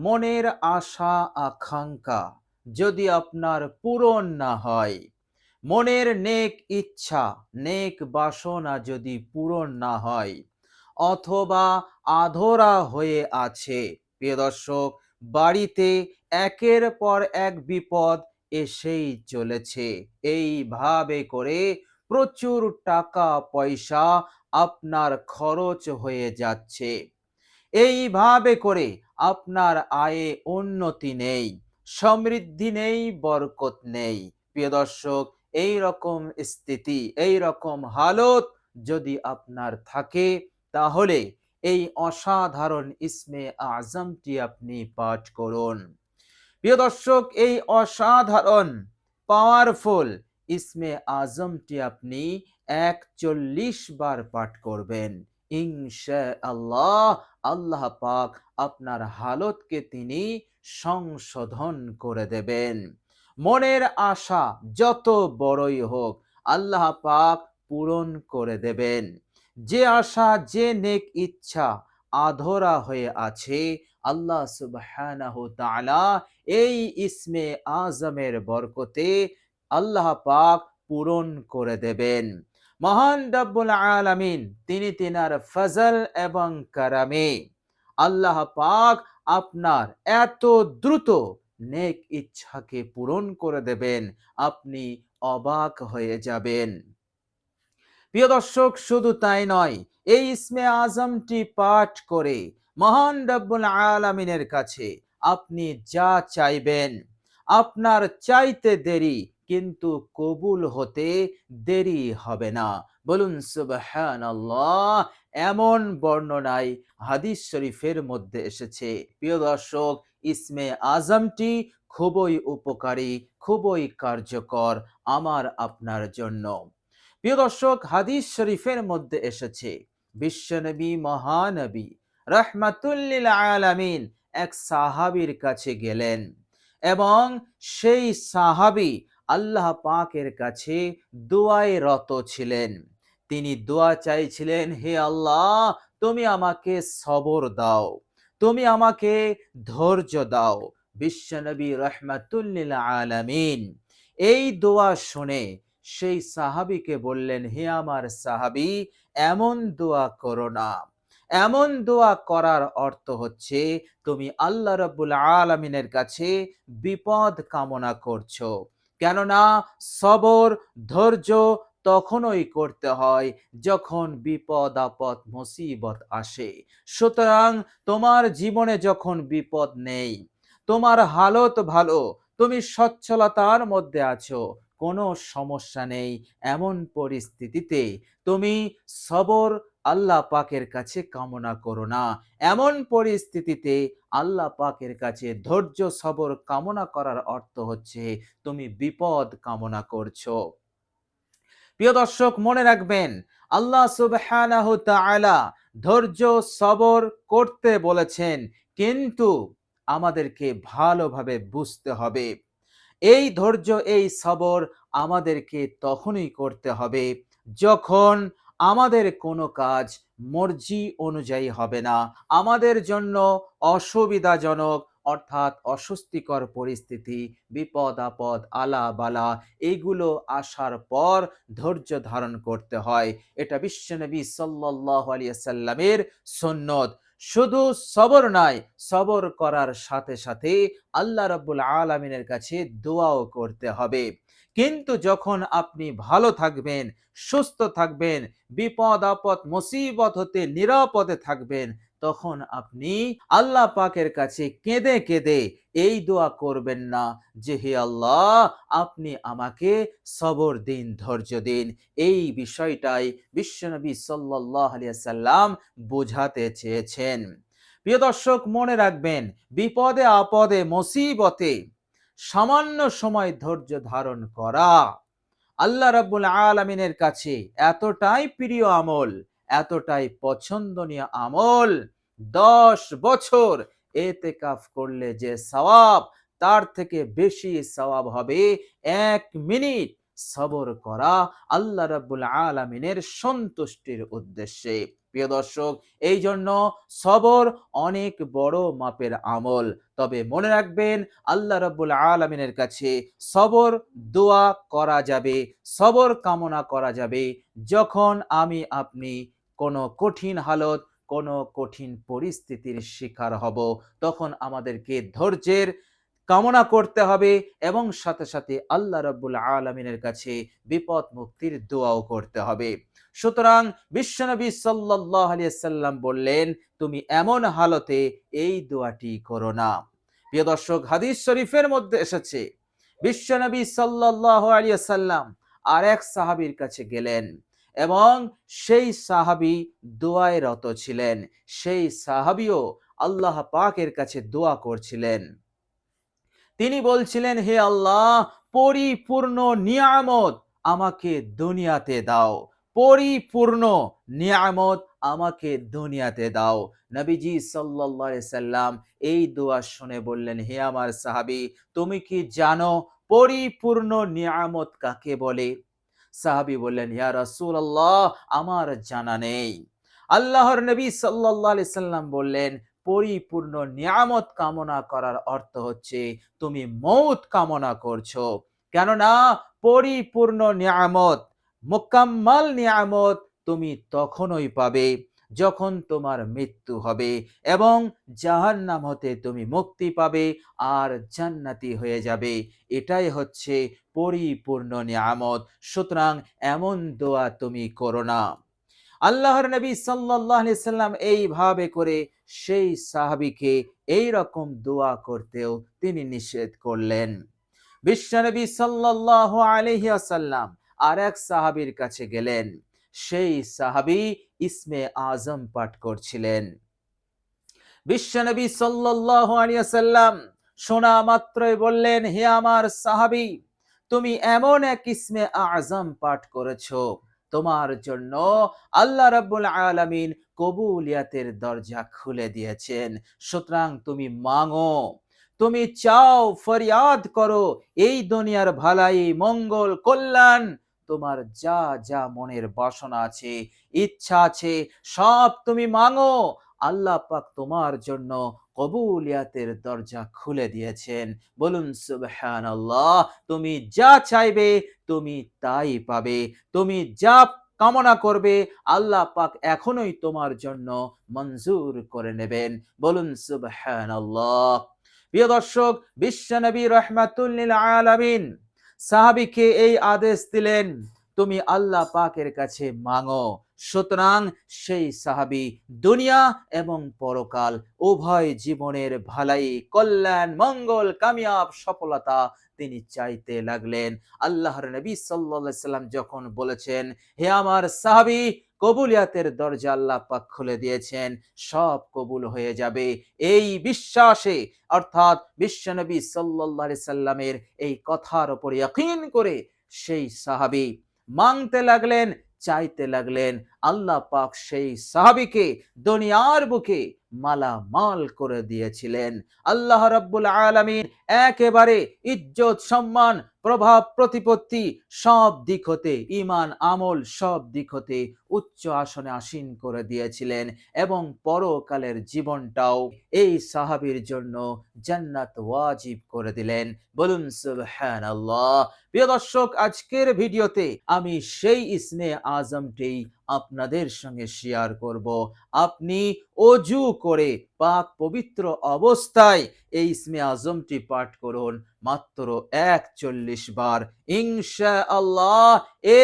মনের আশা আকাঙ্ক্ষা যদি আপনার পূরণ না হয়, মনের নেক ইচ্ছা নেক বাসনা যদি পূরণ না হয়, অথবা আধরা হয়ে আছে, প্রিয় দর্শক, বাড়িতে একের পর এক বিপদ এসেই চলেছে। এইভাবে করে প্রচুর টাকা পয়সা আপনার খরচ হয়ে যাচ্ছে। এইভাবে করে আপনার আয়ে উন্নতি নেই, সমৃদ্ধি নেই, বরকত নেই। প্রিয় দর্শক, এই রকম স্থিতি, এই রকম হালত যদি আপনার থাকে, তাহলে এই অসাধারণ ইসমে আজমটি আপনি পাঠ করুন। প্রিয় দর্শক, এই অসাধারণ পাওয়ারফুল ইসমে আজমটি আপনি ৪১ বার পাঠ করবেন। ইনশাআল্লাহ আল্লাহ পাক আপনার হালতকে তিনি সংশোধন করে দেবেন। মনের আশা যত বড়ই হোক, আল্লাহ পাক পূরণ করে দেবেন। যে আশা, যে নেক ইচ্ছা আধরা হয়ে আছে, আল্লাহ সুবহানাহু তাআলা এই ইসমে আজমের বরকতে আল্লাহ পাক পূরণ করে দেবেন। মহান রব্বুল আলামিন তিনি তিনার ফজল এবং কারামে আল্লাহ পাক আপনার এত দ্রুত নেক ইচ্ছাকে পূরণ করে দেবেন, আপনি অবাক হয়ে যাবেন। প্রিয় দর্শক, শুধু তাই নয়, এই ইসমে আজমটি পাঠ করে মহান রব্বুল আলামিনের কাছে আপনি যা চাইবেন, আপনার চাইতে দেরি কিন্তু কবুল হতে দেরি হবে না। বলুন সুবহানাল্লাহ। এমন বর্ণনায় হাদিস শরীফের মধ্যে এসেছে। প্রিয় দর্শক, ইসমে আজমটি খুবই উপকারী, খুবই কার্যকর আমার আপনার জন্য। প্রিয় দর্শক, হাদিস শরীফের মধ্যে এসেছে, বিশ্বনবী মহানবী রাহমাতুল লিল আলামিন এক সাহাবীর কাছে গেলেন এবং সেই সাহাবী আল্লাহ পাকের কাছে দোয়ায় রত ছিলেন। তিনি দোয়া চাইছিলেন, হে আল্লাহ, তুমি আমাকে সবর দাও, তুমি আমাকে ধৈর্য দাও। বিশ্বনবী রাহমাতুল লিল আলামিন এই দোয়া শুনে সেই সাহাবীকে বললেন, হে আমার সাহাবী, এমন দোয়া করো না। এমন দোয়া করার অর্থ হচ্ছে তুমি আল্লাহ রাব্বুল আলামিনের কাছে বিপদ কামনা করছো। কেননা সবর, ধৈর্য তখনই করতে হয় যখন বিপদ আপদ মুসিবত আসে। সুতরাং তোমার জীবনে যখন বিপদ নেই, তোমার হালত ভালো, তুমি সচ্ছলতার মধ্যে আছো, কোনো সমস্যা নেই, এমন পরিস্থিতিতে তুমি সবর আল্লাহ পাকের কাছে কামনা করো না। এমন পরিস্থিতিতে আল্লাহ পাকের কাছে ধৈর্য সবর কামনা করার অর্থ হচ্ছে তুমি বিপদ কামনা করছো। প্রিয় দর্শক, মনে রাখবেন, আল্লাহ সুবহানাহু তাআলা ধৈর্য সবর করতে বলেছেন, কিন্তু আমাদেরকে ভালোভাবে বুঝতে হবে। এই ধৈর্য, এই সবর আমাদেরকে তখনই করতে হবে যখন আমাদের কোনো কাজ মর্জি অনুযায়ী হবে না, আমাদের জন্য অসুবিধাজনক, অর্থাৎ অস্বস্তিকর পরিস্থিতি, বিপদ আপদ, আলা বালা এইগুলো আসার পর ধৈর্য ধারণ করতে হয়। এটা বিশ্বনবী সাল্লাল্লাহু আলাইহি সাল্লামের সুন্নত। শুধু সবর নয়, সবর করার সাথে সাথে আল্লাহ রাব্বুল আলামিনের কাছে দোয়াও করতে হবে। কিন্তু যখন আপনি ভালো থাকবেন, সুস্থ থাকবেন, বিপদ আপদ মুসিবত হতে নিরাপদে থাকবেন, তখন আপনি আল্লাহ পাকের কাছে কেঁদে কেঁদে এই দোয়া করবেন না যে, হে আল্লাহ, আপনি আমাকে সবর দিন, ধৈর্য দিন। এই বিষয়টাই বিশ্বনবী সাল্লাল্লাহু আলাইহি সাল্লাম বোঝাতে চেয়েছেন। প্রিয় দর্শক, মনে রাখবেন, বিপদে আপদে মুসিবতে সামান্য সময় ধৈর্য ধারণ করা আল্লাহ রাব্বুল আলামিনের কাছে এতটাই প্রিয় আমল, এতটাই পছন্দনীয় আমল, 10 বছর ইতিকাফ করলে যে সওয়াব, তার থেকে বেশি সওয়াব হবে 1 মিনিট সবর করা আল্লাহ রাব্বুল আলামিনের সন্তুষ্টির উদ্দেশ্যে। প্রিয় দর্শক, এই জন্য সবর অনেক বড় মাপের আমল। তবে মনে রাখবেন, আল্লাহ রাব্বুল আলামিনের কাছে সবর দোয়া করা যাবে, সবর কামনা করা যাবে যখন আমি আপনি কোনো কঠিন হালত, কোনো কঠিন পরিস্থিতির শিকার হব, তখন আমাদেরকে ধৈর্যের কামনা করতে হবে এবং সাথে সাথে আল্লাহ রাব্বুল আলামিনের কাছে বিপদ মুক্তির দোয়াও করতে হবে। সুতরাং বিশ্বনবী সাল্লাল্লাহু আলাইহি সাল্লাম বললেন, তুমি এমন হালতে এই দোয়াটি করো না। প্রিয় দর্শক, হাদিস শরীফের মধ্যে এসেছে, বিশ্বনবী সাল্লাল্লাহু আলাইহি সাল্লাম আর এক সাহাবীর কাছে গেলেন এবং সেই সাহাবী দোয়ায় রত ছিলেন। সেই সাহাবীও আল্লাহ পাকের কাছে দোয়া করছিলেন। তিনি বলছিলেন, হে আল্লাহ, পরিপূর্ণ নিয়ামত আমাকে দুনিয়াতে দাও, পরিপূর্ণ নিয়ামত আমাকে দুনিয়াতে দাও। নবীজি সাল্লাল্লাহু আলাইহি সাল্লাম এই দোয়া শুনে বললেন, হে আমার সাহাবী, তুমি কি জানো পরিপূর্ণ নিয়ামত কাকে বলে? সাহাবী বললেন, ইয়া রাসূলুল্লাহ, আমার জানা নেই। আল্লাহর নবী সাল্লাল্লাহু আলাইহি সাল্লাম বললেন, পরিপূর্ণ নিয়ামত কামনা করার অর্থ হচ্ছে তুমি মৌত কামনা করছো। কেননা পরিপূর্ণ নিয়ামত, মুকাম্মাল নিয়ামত তুমি তখনই পাবে যখন তোমার মৃত্যু হবে এবং জাহান্নাম হতে তুমি মুক্তি পাবে আর জান্নাতি হয়ে যাবে। এটাই হচ্ছে পরিপূর্ণ নিয়ামত। সুতরাং এমন দোয়া তুমি করো না। আল্লাহর নবী সাল্লাল্লাহু আলাইহি সাল্লাম এইভাবে করে সেই সাহাবীকে এই রকম দোয়া করতেও তিনি নিষেধ করলেন। বিশ্বনবী সাল্লাল্লাহু আলাইহি ওয়াসাল্লাম আর এক সাহাবীর কাছে গেলেন। সেই সাহাবী ইসমে আজম পাঠ করছিলেন। বিশ্বনবী সাল্লাল্লাহু আলাইহি ওয়াসাল্লাম শোনা মাত্রই বললেন, হে আমার সাহাবী, তুমি এমন এক ইসমে আজম পাঠ করেছো, তোমার জন্য আল্লাহ রাব্বুল আলামিন কবুলিয়াতের দরজা খুলে দিয়েছেন। সুতরাং তুমি মাঙ্গো, তুমি চাও, ফরিয়াদ করো, এই দুনিয়ার ভালাই, মঙ্গল, কল্যাণ, তোমার যা যা মনের বাসনা আছে, ইচ্ছা আছে, সব তুমি মাঙ্গো। আল্লাহ পাক তোমার জন্য কবুলিয়াতের দরজা খুলে দিয়েছেন। বলুন সুবহানাল্লাহ। তুমি যা চাইবে তুমি তাই পাবে। তুমি যা কামনা করবে আল্লাহ পাক এখনই তোমার জন্য মঞ্জুর করে নেবেন। বলুন সুবহানাল্লাহ। প্রিয় দর্শক, বিশ্বনবী রাহমাতুল লিল আলামিন সাহাবীকে এই আদেশ দিলেন, তুমি আল্লাহ পাকের কাছে মাঙ্গো। সুতরাং সেই সাহাবী দুনিয়া এবং পরকাল উভয় জীবনের ভালাই, কল্যাণ, মঙ্গল, কামিয়াব, সফলতা তিনি চাইতে লাগলেন। আল্লাহর নবী সাল্লাল্লাহু আলাইহি সাল্লাম যখন বলেছেন, হে আমার সাহাবী, কবুলিয়াতের দরজা আল্লাহ পাক খুলে দিয়েছেন, সব কবুল হয়ে যাবে, এই বিশ্বাসে অর্থাৎ বিশ্বনবী সাল্লাল্লাহু আলাইহি সাল্লামের এই কথার উপর ইয়াকিন করে সেই সাহাবী মাংতে লাগলেন, চাইতে লাগলেন। আল্লাহ পাক সেই সাহাবীকে দুনিয়ার বুকে মালামাল করে দিয়েছিলেন। আল্লাহ রাব্বুল আলামিন একেবারে ইজ্জত, সম্মান, প্রভাব, প্রতিপত্তি সব দিক হতে, ঈমান, আমল সব দিক হতে উচ্চ আসনে আসীন করে দিয়েছিলেন এবং পরকালের জীবনটাও এই সাহাবীর জন্য জান্নাত ওয়াজিব করে দিলেন। বলুন সুবহানাল্লাহ। প্রিয় দর্শক, আজকের ভিডিওতে আমি সেই ইসমে আজমটি আপনাদের সঙ্গে শেয়ার করব। আপনি অজু করে পাক পবিত্র অবস্থায় এই ইসমে আজমটি পাঠ করুন মাত্র 41 বার ইনশাআল্লাহ।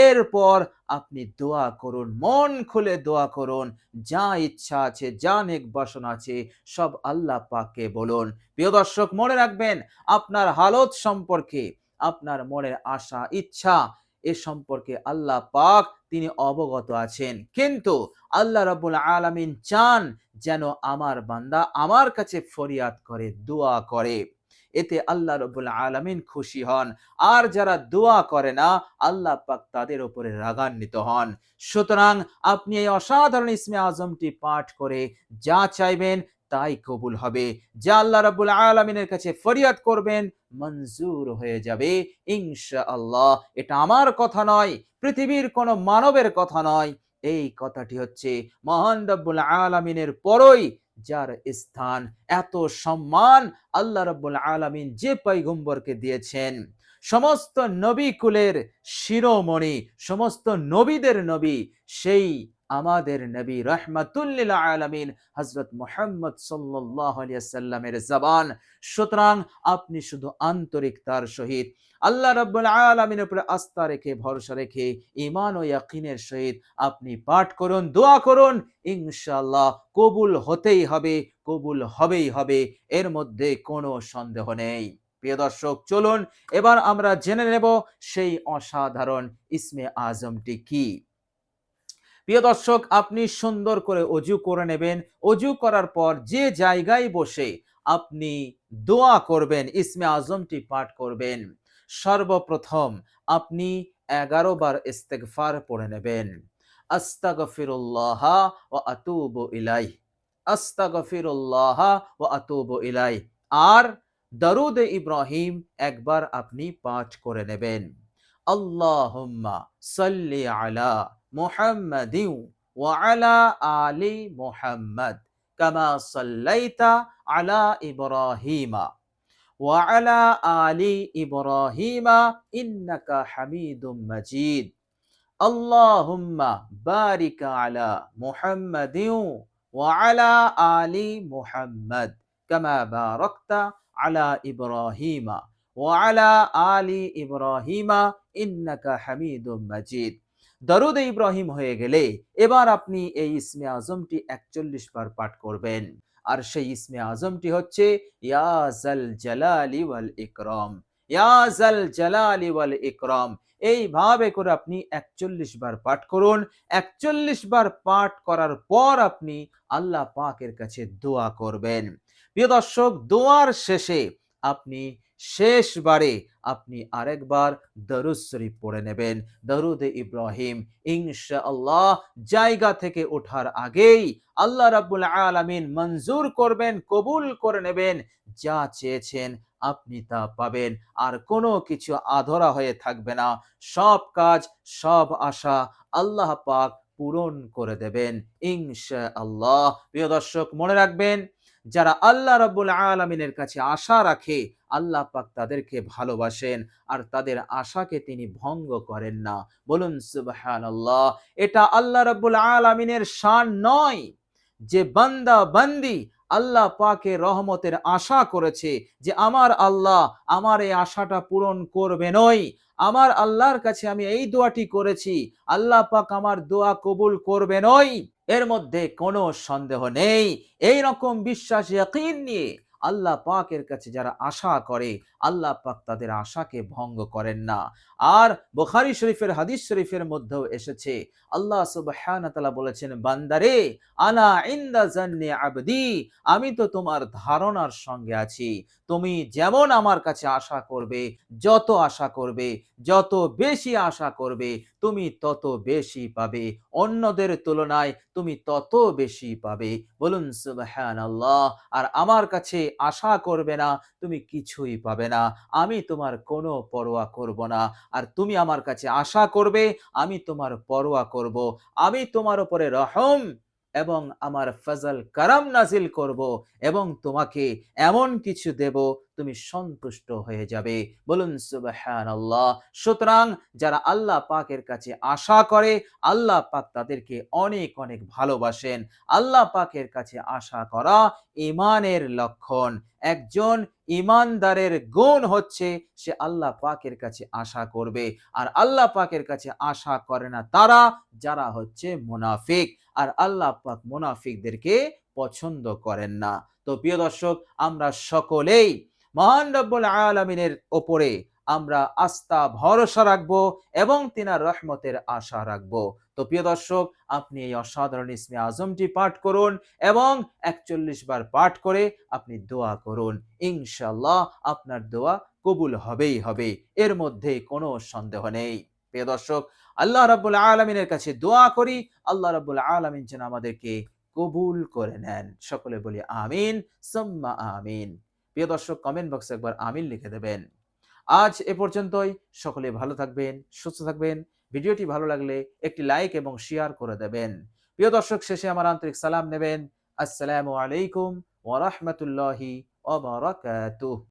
এরপর আপনি দোয়া করুন, মন খুলে দোয়া করুন, যা ইচ্ছা আছে, যা নেক বাসনা আছে সব আল্লাহ পাককে বলুন। প্রিয় দর্শক, মনে রাখবেন, আপনার হালত সম্পর্কে, আপনার মনের আশা, ইচ্ছা এ সম্পর্কে আল্লাহ পাক তিনি অবগত আছেন। কিন্তু আল্লাহ রাব্বুল আলামিন চান যেন আমার বান্দা আমার কাছে ফরিয়াদ করে, দোয়া করে। এতে আল্লাহ রাব্বুল আলামিন খুশি হন। আর যারা দোয়া করে না, আল্লাহ পাক তাদের উপরে রাগান্বিত হন। সুতরাং আপনি এই অসাধারণ ইসমে আজমটি পাঠ করে যা চাইবেন তাই কবুল হবে। যা আল্লাহ রাব্বুল আলামিনের কাছে ফরিয়াদ করবেন মঞ্জুর হয়ে যাবে ইনশাআল্লাহ। এটা আমার কথা নয়, পৃথিবীর কোনো মানবের কথা নয়, এই কথাটি হচ্ছে মহান রব্বুল আলামিনের পরই যার স্থান, এত সম্মান আল্লাহ রব্বুল আলামিন যে পয়গম্বরকে দিয়েছেন, সমস্ত নবী কুলের শিরোমণি, সমস্ত নবীদের নবী, সেই আমাদের নবী রাহমাতুল লিল আলামিন হযরত মুহাম্মদ সাল্লাল্লাহু আলাইহি ওয়াসাল্লামের জবান। সুতরাং আপনি শুধু আন্তরিকতার সহিত আল্লাহ রাব্বুল আলামিনের উপরে আস্থা রেখে, ভরসা রেখে, ঈমান ও ইয়াকিনের সহিত আপনি পাঠ করুন, দোয়া করুন, ইনশাআল্লাহ কবুল হতেই হবে, কবুল হবেই হবে, এর মধ্যে কোনো সন্দেহ নেই। প্রিয় দর্শক, চলুন এবার আমরা জেনে নেব সেই অসাধারণ ইসমে আজমটি কি। প্রিয় দর্শক, আপনি সুন্দর করে অজু করে নেবেন। অজু করার পর যে জায়গায় বসে আপনি দোয়া করবেন, ইসমে আজমটি পাঠ করবেন, সর্বপ্রথম আপনি 11 বার ইস্তেগফার পড়ে নেবেন। আস্তাগফিরুল্লাহ ওয়া আতুবু ইলাইহি, আস্তাগফিরুল্লাহ ওয়া আতুবু ইলাইহি। আর দরুদ ইব্রাহিম একবার আপনি পাঠ করে নেবেন। আল্লাহুম্মা সাল্লি আলা মুহাম্মাদিন ওয়া আলা আলি মুহাম্মাদ কামা সাল্লাইতা আলা ইব্রাহিমা ওয়া আলা আলি ইব্রাহিমা ইন্নাকা হামিদুম মাজিদ। আল্লাহুম্মা বারিক আলা মুহাম্মাদিন ওয়া আলা আলি মুহাম্মাদ কামা বারাকতা আলা ইব্রাহিমা ওয়া আলা আলি ইব্রাহিমা ইন্নাকা হামিদুম মাজিদ। দরুদ ইব্রাহিম হয়ে গেলে এবার আপনি এই ইসমে আজমটি 41 বার পাঠ করবেন। আর সেই ইসমে আজমটি হচ্ছে ইয়া জাল জালালি ওয়াল ইকরাম, ইয়া জাল জালালি ওয়াল ইকরাম। এইভাবে করে আপনি 41 বার পাঠ করুন। 41 বার পাঠ করার পর আপনি আল্লাহ পাকের কাছে দোয়া করবেন। প্রিয় দর্শক, দোয়ার শেষে আপনি শেষবারে আপনি আরেকবার দরুদ শরীফ পড়ে নেবেন, দরুদ ইব্রাহিম। ইনশাআল্লাহ জায়গা থেকে ওঠার আগেই আল্লাহ রাব্বুল আলামিন মঞ্জুর করবেন, কবুল করে নেবেন। যা চেয়েছেন আপনি তা পাবেন, আর কোনো কিছু আধরা হয়ে থাকবে না। সব কাজ, সব আশা আল্লাহ পাক পূরণ করে দেবেন ইনশাআল্লাহ। প্রিয় দর্শক, মনে রাখবেন, যারা আল্লাহ রাব্বুল আলামিনের কাছে আশা রাখে, আল্লাহ পাক তাদেরকে ভালোবাসেন আর তাদের আশাকে তিনি ভঙ্গ করেন না। বলুন সুবহানাল্লাহ। এটা আল্লাহ রাব্বুল আলামিনের শান নয় যে বান্দা বান্দি আল্লাহ পাকের রহমতের আশা করেছে যে আমার আল্লাহ আমার এই আশাটা পূরণ করবেনই, আমার আল্লাহর কাছে আমি এই দোয়াটি করেছি, আল্লাহ পাক আমার দোয়া কবুল করবেনই, এর মধ্যে কোনো সন্দেহ নেই। এই রকম বিশ্বাস, ইয়াকিন নিয়ে আল্লাহ পাকের কাছে যারা আশা করে, আল্লাহ পাক তাদের আশাকে ভঙ্গ করেন না। আর বুখারী শরীফের হাদিস শরীফের মধ্যেও এসেছে, আল্লাহ সুবহানাহু ওয়া তাআলা বলেছেন, বান্দারে, আনা ইনদা জান্নি আবদি, আমি তো তোমার ধারণার সঙ্গে আছি। তুমি যেমন আমার কাছে আশা করবে, যত আশা করবে, যত বেশি আশা করবে, তুমি তত বেশি পাবে। অন্যদের তুলনায় তুমি তত বেশি পাবে। বলুন সুবহানাল্লাহ। আর আমার কাছে আশা করবে না, তুমি কিছুই পাবে না। আমি তোমার কোনো পরোয়া করব না। আর তুমি আমার কাছে আশা করবে, আমি তোমার পরোয়া করব। আমি তোমার উপরে রহম এবং আমার ফজল করম নাজিল করব এবং তোমাকে এমন কিছু দেব তুমি সন্তুষ্ট হয়ে যাবে। বলুন সুবহানাল্লাহ। সুতরাং যারা আল্লাহ পাকের কাছে আশা করে, আল্লাহ পাক তাদেরকে অনেক অনেক ভালোবাসেন। আল্লাহ পাকের কাছে আশা করা ঈমানের লক্ষণ। একজন ঈমানদারের গুণ হচ্ছে সে আল্লাহ পাকের কাছে আশা করবে। আর আল্লাহ পাকের কাছে আশা করে না তারা, যারা হচ্ছে মুনাফিক। আর আল্লাহ পাক মুনাফিকদেরকে পছন্দ করেন না। তো প্রিয় দর্শক, আমরা সকলেই মহান রব্বুল আলামিনের ওপরে আমরা আস্থা ভরসা রাখবো এবং তিনার রহমতের আশা রাখবো। তো প্রিয় দর্শক, আপনি এই অসাধারণ ইসমে আজমটি পাঠ করুন এবং 41 বার পাঠ করে আপনি দোয়া করুন। ইনশাআল্লাহ আপনার দোয়া কবুল হবেই হবে, এর মধ্যে কোনো সন্দেহ নেই। প্রিয় দর্শক, আল্লাহ রাব্বুল আলামিনের কাছে দোয়া করি, আল্লাহ রাব্বুল আলামিন যেন আমাদেরকে কবুল করে নেন। সকলে বলি আমিন সুম্মা আমিন। প্রিয় দর্শক, কমেন্ট বক্সে একবার আমিন লিখে দেবেন। আজ এ পর্যন্তই। সকলে ভালো থাকবেন, সুস্থ থাকবেন। ভিডিওটি ভালো লাগলে একটি লাইক এবং শেয়ার করে দেবেন। প্রিয় দর্শক, শেষে আমার আন্তরিক সালাম নেবেন। আসসালামু আলাইকুম ওয়া রাহমাতুল্লাহি ওয়া বারাকাতুহু।